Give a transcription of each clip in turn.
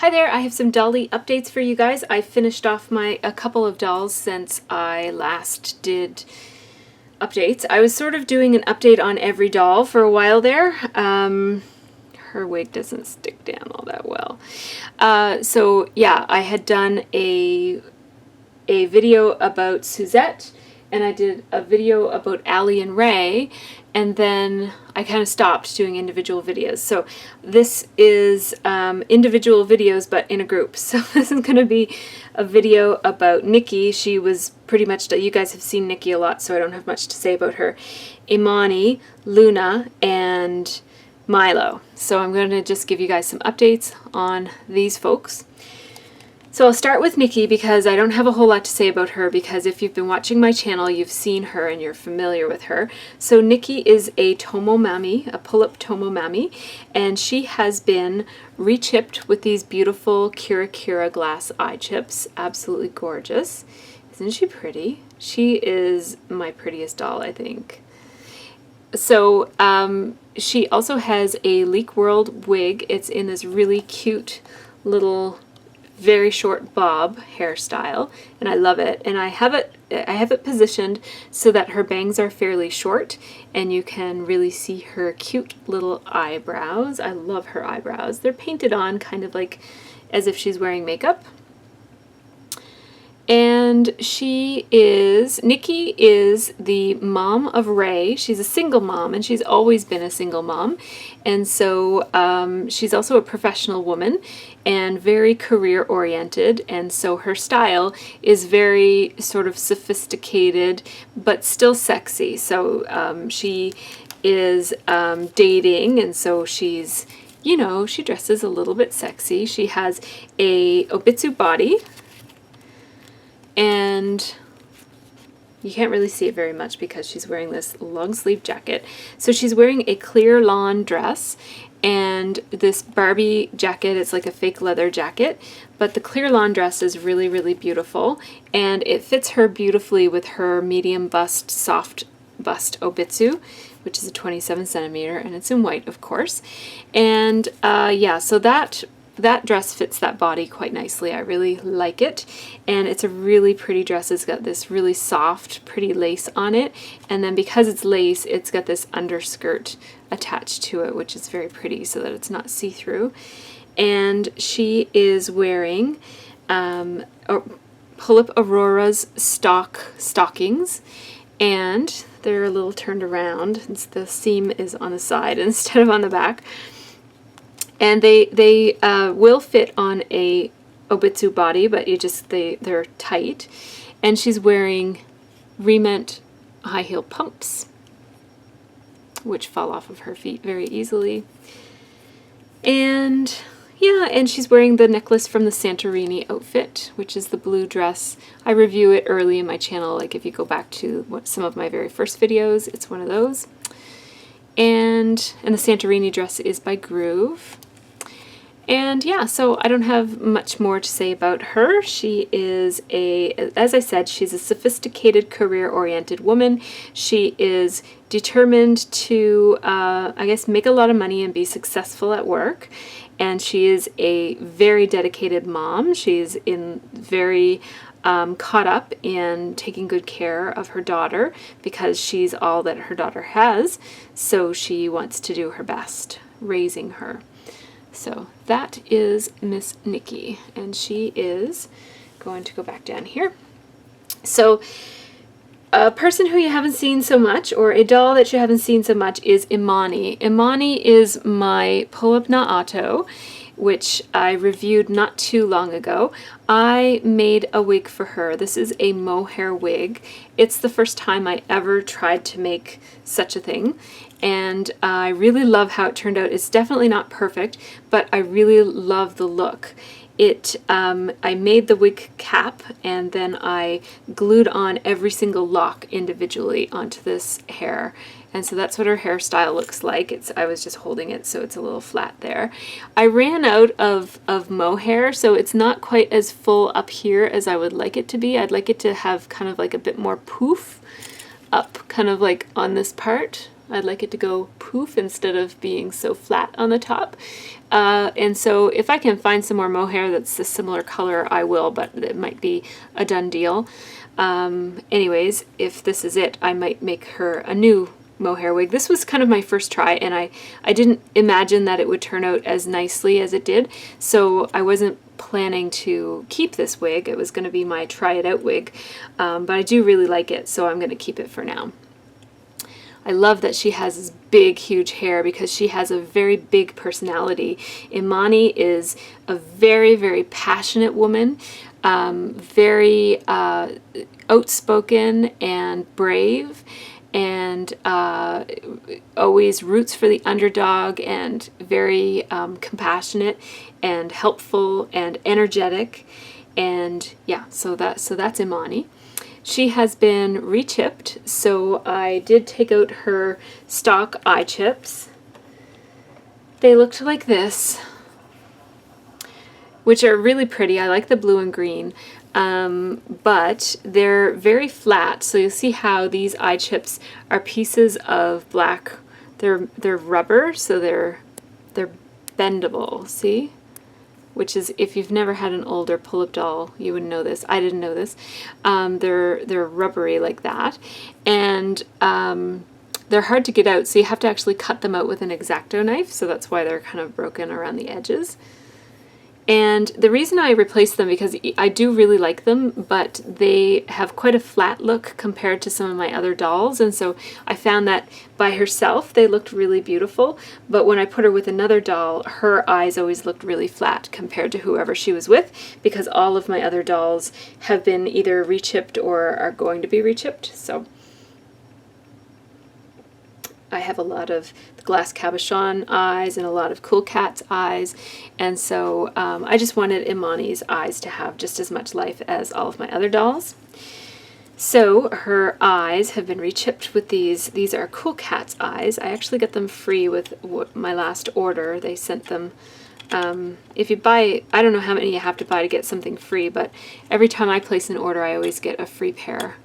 Hi there, I have some dolly updates for you guys. I finished off a couple of dolls since I last did updates. I was sort of doing an update on every doll for a while there. Her wig doesn't stick down all that well. So yeah, I had done a video about Suzette, and I did a video about Allie and Ray, and then I kind of stopped doing individual videos. So this is individual videos but in a group. So this is going to be a video about Nikki. She was pretty much, you guys have seen Nikki a lot, so I don't have much to say about her. Imani, Luna, and Milo. So I'm going to just give you guys some updates on these folks. So I'll start with Nikki because I don't have a whole lot to say about her, because if you've been watching my channel, you've seen her and you're familiar with her. So Nikki is a Tomomami, a Pullip Tomomami, and she has been rechipped with these beautiful Kira Kira glass eye chips. Absolutely gorgeous. Isn't she pretty? She is my prettiest doll, I think. So she also has a Leek World wig. It's in this really cute little very short bob hairstyle, and I love it. And I have it positioned so that her bangs are fairly short and you can really see her cute little eyebrows. I love her eyebrows. They're painted on kind of like as if she's wearing makeup. And Nikki is the mom of Ray. She's a single mom, and she's always been a single mom. And so she's also a professional woman and very career oriented. And so her style is very sort of sophisticated, but still sexy. So she is dating, and so she's, you know, she dresses a little bit sexy. She has a obitsu body, and you can't really see it very much because she's wearing this long sleeve jacket. So she's wearing a clear lawn dress and this Barbie jacket. It's like a fake leather jacket, but the clear lawn dress is really, really beautiful, and it fits her beautifully with her medium bust, soft bust obitsu, which is a 27 centimeter, and it's in white, of course. And yeah, so that dress fits that body quite nicely. I really like it, and it's a really pretty dress. It's got this really soft, pretty lace on it, and then because it's lace, it's got this underskirt attached to it, which is very pretty so that it's not see-through. And she is wearing Pullip Aurora's stockings, and they're a little turned around. The seam is on the side instead of on the back. And they will fit on a obitsu body, but they're tight. And she's wearing Rement high heel pumps, which fall off of her feet very easily. And yeah, and she's wearing the necklace from the Santorini outfit, which is the blue dress. I review it early in my channel, like if you go back to some of my very first videos, it's one of those. And the Santorini dress is by Groove. And yeah, so I don't have much more to say about her. She is as I said, she's a sophisticated, career-oriented woman. She is determined to, I guess, make a lot of money and be successful at work. And she is a very dedicated mom. She's very caught up in taking good care of her daughter because she's all that her daughter has. So she wants to do her best raising her. So that is Miss Nikki, and she is going to go back down here. So a person who you haven't seen so much, or a doll that you haven't seen so much, is Imani. Imani is my Pullip Na'ato, which I reviewed not too long ago. I made a wig for her. This is a mohair wig. It's the first time I ever tried to make such a thing, and I really love how it turned out. It's definitely not perfect, but I really love the look. I made the wig cap, and then I glued on every single lock individually onto this hair. And so that's what her hairstyle looks like. I was just holding it so it's a little flat there. I ran out of mohair, so it's not quite as full up here as I would like it to be. I'd like it to have kind of like a bit more poof up, kind of like on this part. I'd like it to go poof instead of being so flat on the top. And so if I can find some more mohair that's a similar color, I will, but it might be a done deal. Anyways, if this is it, I might make her a new mohair wig. This was kind of my first try, and I didn't imagine that it would turn out as nicely as it did, so I wasn't planning to keep this wig. It was going to be my try it out wig, but I do really like it, so I'm going to keep it for now. I love that she has this big, huge hair because she has a very big personality. Imani is a very, very passionate woman, very outspoken and brave, and always roots for the underdog, and very compassionate and helpful and energetic. And yeah, so that's Imani. She has been re-chipped, so I did take out her stock eye chips. They looked like this, which are really pretty. I like the blue and green, but they're very flat. So you'll see how these eye chips are pieces of black. They're rubber, so they're bendable. See? Which is, if you've never had an older Pullip doll, you wouldn't know this. I didn't know this. They're rubbery like that, and they're hard to get out, so you have to actually cut them out with an X-Acto knife, so that's why they're kind of broken around the edges. And the reason I replaced them, because I do really like them, but they have quite a flat look compared to some of my other dolls, and so I found that by herself they looked really beautiful, but when I put her with another doll, her eyes always looked really flat compared to whoever she was with, because all of my other dolls have been either re-chipped or are going to be re-chipped. So I have a lot of the glass cabochon eyes and a lot of Cool Cat's eyes, and so I just wanted Imani's eyes to have just as much life as all of my other dolls. So her eyes have been re-chipped with these. These are Cool Cat's eyes. I actually got them free with my last order. They sent them. If you buy, I don't know how many you have to buy to get something free, but every time I place an order, I always get a free pair.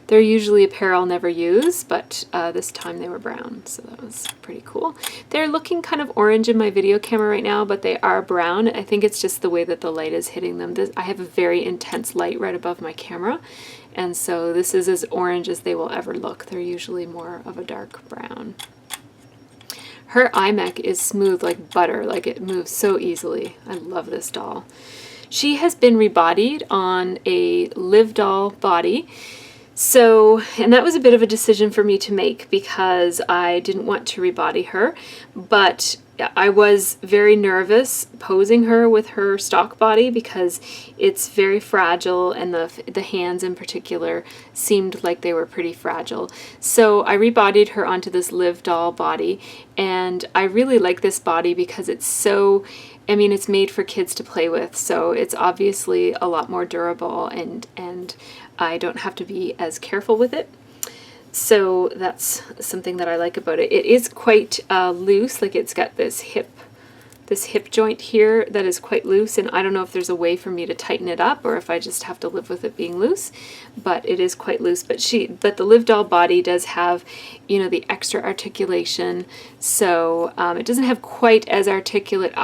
They're usually a pair I'll never use, but this time they were brown, so that was pretty cool. They're looking kind of orange in my video camera right now, but they are brown. I think it's just the way that the light is hitting them. I have a very intense light right above my camera, and so this is as orange as they will ever look. They're usually more of a dark brown. Her iMech is smooth like butter, like it moves so easily. I love this doll. She has been rebodied on a Live doll body. So, and that was a bit of a decision for me to make because I didn't want to rebody her, but I was very nervous posing her with her stock body because it's very fragile, and the hands in particular seemed like they were pretty fragile. So I rebodied her onto this Live doll body, and I really like this body because it's so, I mean, it's made for kids to play with, so it's obviously a lot more durable, and I don't have to be as careful with it. So that's something that I like about it. It is quite loose, like it's got this hip joint here that is quite loose, and I don't know if there's a way for me to tighten it up or if I just have to live with it being loose, but it is quite loose. But the Live doll body does have, you know, the extra articulation, so it doesn't have quite as articulate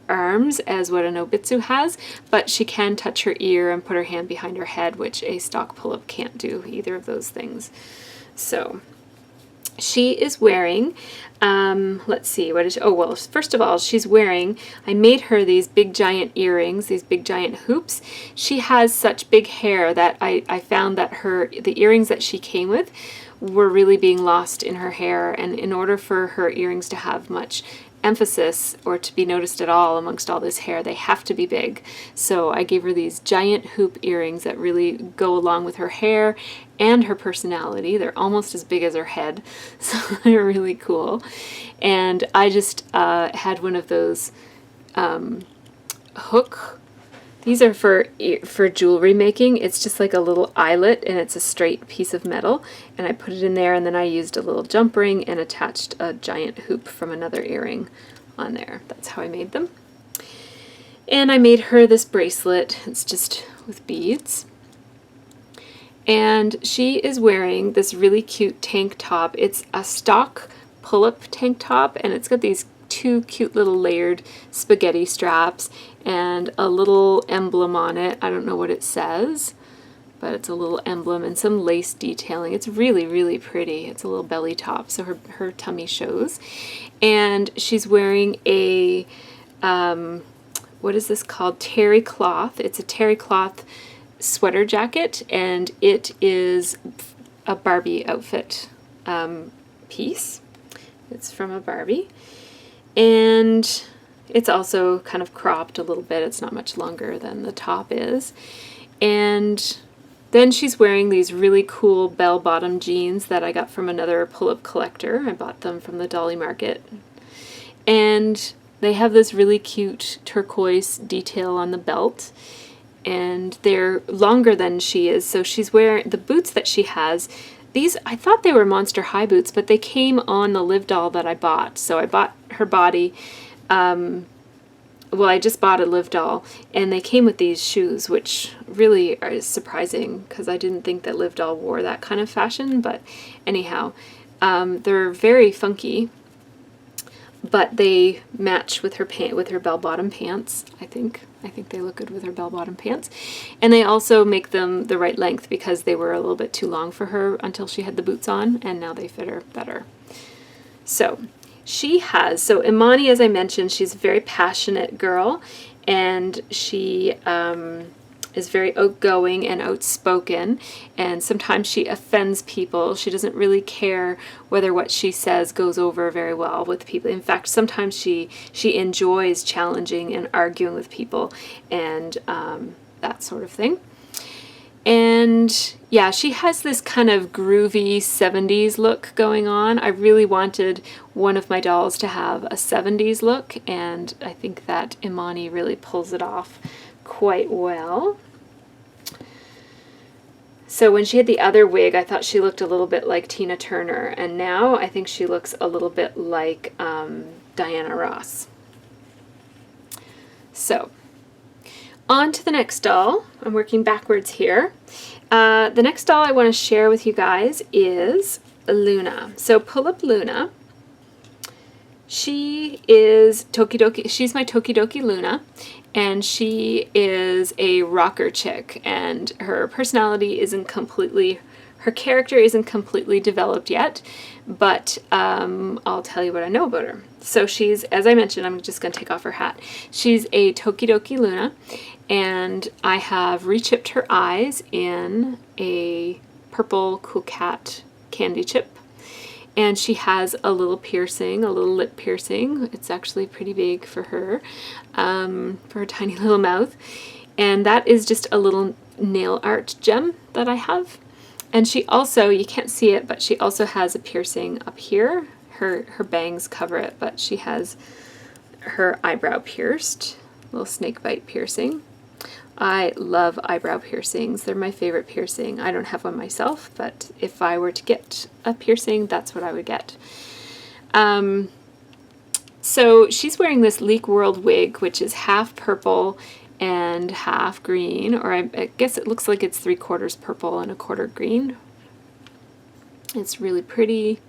arms as what a Nobitsu has, but she can touch her ear and put her hand behind her head, which a stock Pullip can't do either of those things. So she is wearing, let's see, what is she? Oh, well, first of all, she's wearing, I made her these big giant earrings, these big giant hoops. She has such big hair that I found that the earrings that she came with were really being lost in her hair, and in order for her earrings to have much emphasis or to be noticed at all amongst all this hair, they have to be big. So I gave her these giant hoop earrings that really go along with her hair and her personality. They're almost as big as her head, so they're really cool. And I just had one of those hook. These are for jewelry making. It's just like a little eyelet, and it's a straight piece of metal, and I put it in there, and then I used a little jump ring and attached a giant hoop from another earring on there. That's how I made them. And I made her this bracelet. It's just with beads. And she is wearing this really cute tank top. It's a stock Pullip tank top, and it's got these two cute little layered spaghetti straps and a little emblem on it. I don't know what it says, but it's a little emblem and some lace detailing. It's really, really pretty. It's a little belly top, so her tummy shows. And she's wearing a, what is this called? Terry cloth. It's a terry cloth sweater jacket, and it is a Barbie outfit piece. It's from a Barbie. And it's also kind of cropped a little bit. It's not much longer than the top is. And then she's wearing these really cool bell-bottom jeans that I got from another Pullip collector. I bought them from the Dolly Market. And they have this really cute turquoise detail on the belt. And they're longer than she is. So she's wearing the boots that she has. These, I thought they were Monster High boots, but they came on the Live doll that I bought. So I bought her body. Well, I just bought a Live doll, and they came with these shoes, which really is surprising because I didn't think that Live doll wore that kind of fashion. But anyhow, they're very funky, but they match with her bell-bottom pants. I think they look good with her bell-bottom pants, and they also make them the right length because they were a little bit too long for her until she had the boots on, and now they fit her better. So so Imani, as I mentioned, she's a very passionate girl, and she is very outgoing and outspoken, and sometimes she offends people. She doesn't really care whether what she says goes over very well with people. In fact, sometimes she enjoys challenging and arguing with people, and that sort of thing. And yeah, she has this kind of groovy 70s look going on. I really wanted one of my dolls to have a 70s look, and I think that Imani really pulls it off quite well. So when she had the other wig, I thought she looked a little bit like Tina Turner, and now I think she looks a little bit like Diana Ross. So on to the next doll. I'm working backwards here. The next doll I want to share with you guys is Luna. So Pullip Luna. She is she's my Tokidoki Luna, and she is a rocker chick, and her personality isn't completely, her character isn't completely developed yet, but I'll tell you what I know about her. So she's, as I mentioned, I'm just going to take off her hat. She's a Tokidoki Luna, and I have rechipped her eyes in a purple Cool Cat candy chip. And she has a little piercing, a little lip piercing. It's actually pretty big for her tiny little mouth. And that is just a little nail art gem that I have. And she also, you can't see it, but she also has a piercing up here. Her bangs cover it, but she has her eyebrow pierced, little snake bite piercing. I love eyebrow piercings. They're my favorite piercing. I don't have one myself, but if I were to get a piercing, that's what I would get. So she's wearing this Leek World wig, which is half purple and half green, or I guess it looks like it's 3/4 purple and 1/4 green. It's really pretty.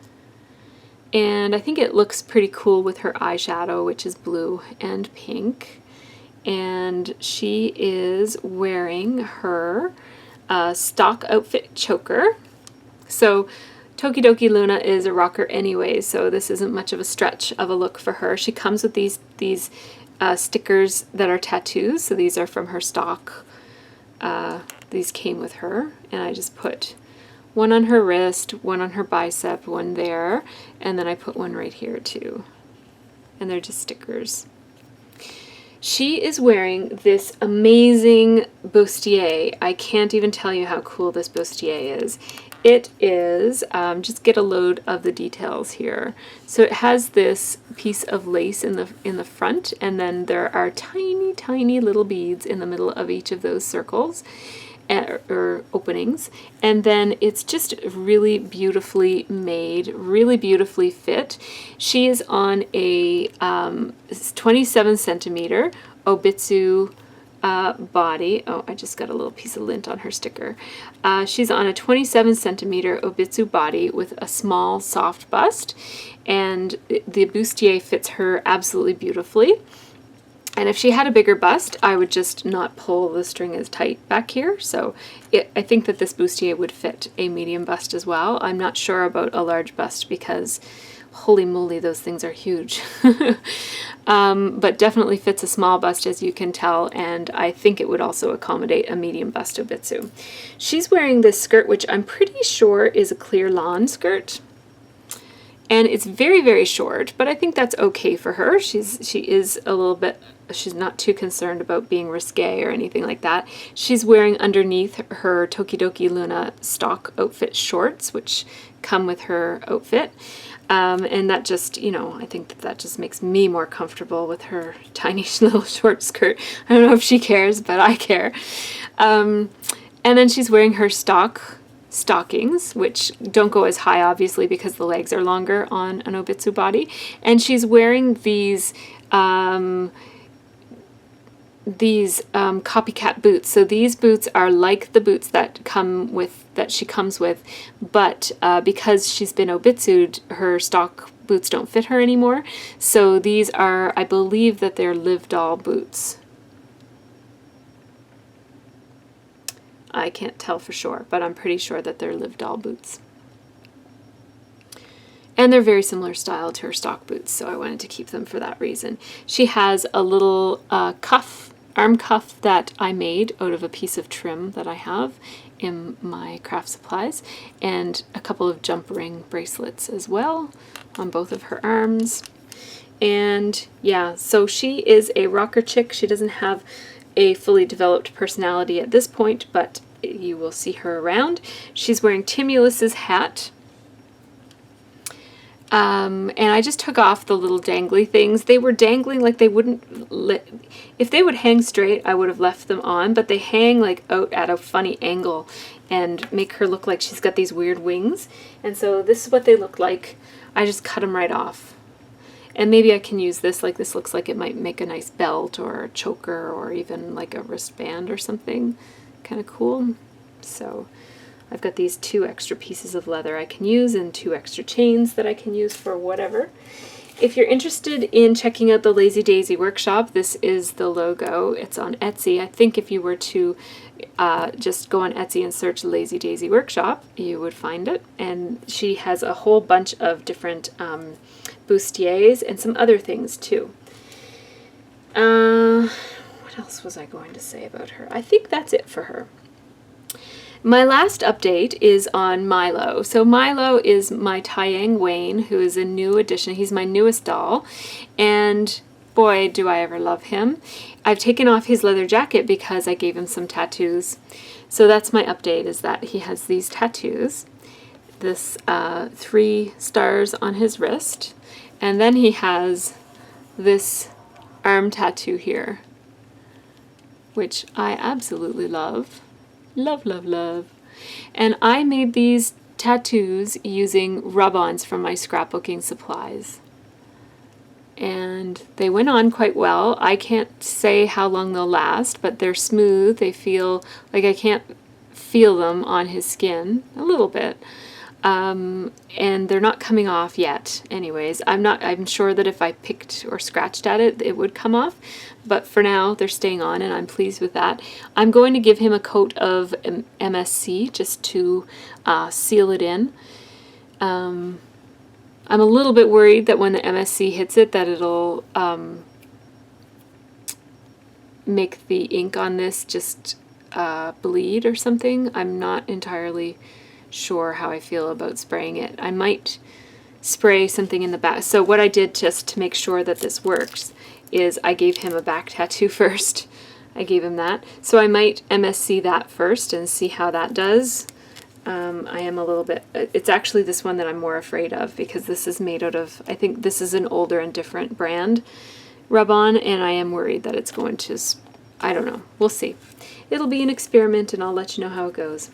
And I think it looks pretty cool with her eyeshadow, which is blue and pink. And she is wearing her stock outfit choker. So Tokidoki Luna is a rocker anyway, so this isn't much of a stretch of a look for her. She comes with these stickers that are tattoos, so these are from her stock. These came with her, and I just put one on her wrist, one on her bicep, one there, and then I put one right here too. And they're just stickers. She is wearing this amazing bustier. I can't even tell you how cool this bustier is. It is, just get a load of the details here. So it has this piece of lace in the front, and then there are tiny, tiny little beads in the middle of each of those circles, or openings. And then it's just really beautifully made, really beautifully fit. She is on a 27 centimeter Obitsu body. Oh, I just got a little piece of lint on her sticker. She's on a 27 centimeter Obitsu body with a small, soft bust, and the bustier fits her absolutely beautifully. And if she had a bigger bust, I would just not pull the string as tight back here. So I think that this bustier would fit a medium bust as well. I'm not sure about a large bust because holy moly, those things are huge. But definitely fits a small bust, as you can tell, and I think it would also accommodate a medium bust Obitsu. She's wearing this skirt, which I'm pretty sure is a clear lawn skirt. And it's very, very short, but I think that's okay for her. She is a little bit, she's not too concerned about being risque or anything like that. She's wearing underneath her Tokidoki Luna stock outfit shorts, which come with her outfit. And that just, you know, I think that just makes me more comfortable with her tiny little short skirt. I don't know if she cares, but I care. And then she's wearing her stockings, which don't go as high, obviously, because the legs are longer on an Obitsu body. And she's wearing these copycat boots. So these boots are like the boots that she comes with, but because she's been Obitsu'd, her stock boots don't fit her anymore. So these are, I believe that they're Live Doll boots. I can't tell for sure, but I'm pretty sure that they're Live Doll boots. And they're very similar style to her stock boots, so I wanted to keep them for that reason. She has a little arm cuff that I made out of a piece of trim that I have in my craft supplies, and a couple of jump ring bracelets as well on both of her arms. And yeah, so she is a rocker chick. She doesn't have a fully developed personality at this point, but you will see her around. She's wearing Timulus's hat. And I just took off the little dangly things. They were dangling like they wouldn't if they would hang straight, I would have left them on, but they hang like out at a funny angle and make her look like she's got these weird wings. And so this is what they look like. I just cut them right off. And maybe I can use this, like this looks like it might make a nice belt or a choker or even like a wristband or something. Kind of cool. So I've got these 2 extra pieces of leather I can use and 2 extra chains that I can use for whatever. If you're interested in checking out the Lazy Daisy workshop, this is the logo. It's on Etsy. I think if you were to just go on Etsy and search Lazy Daisy workshop, you would find it. And she has a whole bunch of different bustiers and some other things too. What else was I going to say about her? I think that's it for her. My last update is on Milo. So Milo is my Taiyang Wayne, who is a new addition. He's my newest doll, and boy, do I ever love him. I've taken off his leather jacket because I gave him some tattoos. So that's my update, is that he has these tattoos. This 3 stars on his wrist, and then he has this arm tattoo here, which I absolutely love. Love, love, love. And I made these tattoos using rub-ons from my scrapbooking supplies. And they went on quite well. I can't say how long they'll last, but they're smooth. They feel like I can't feel them on his skin a little bit. And they're not coming off yet. Anyways, I'm sure that if I picked or scratched at it, it would come off. But for now, they're staying on, and I'm pleased with that. I'm going to give him a coat of MSC just to seal it in. I'm a little bit worried that when the MSC hits it, that it'll make the ink on this just bleed or something. I'm not entirely sure how I feel about spraying it. I might spray something in the back. So what I did just to make sure that this works is I gave him a back tattoo first. I gave him that. So I might MSC that first and see how that does. I am a little bit, it's actually this one that I'm more afraid of, because this is made out of, I think this is an older and different brand rub-on, and I am worried that it's going to, I don't know, we'll see. It'll be an experiment, and I'll let you know how it goes.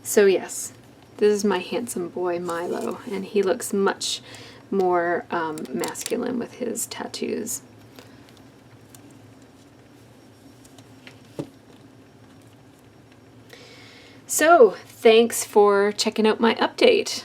So yes, this is my handsome boy Milo, and he looks much more masculine with his tattoos. So thanks for checking out my update.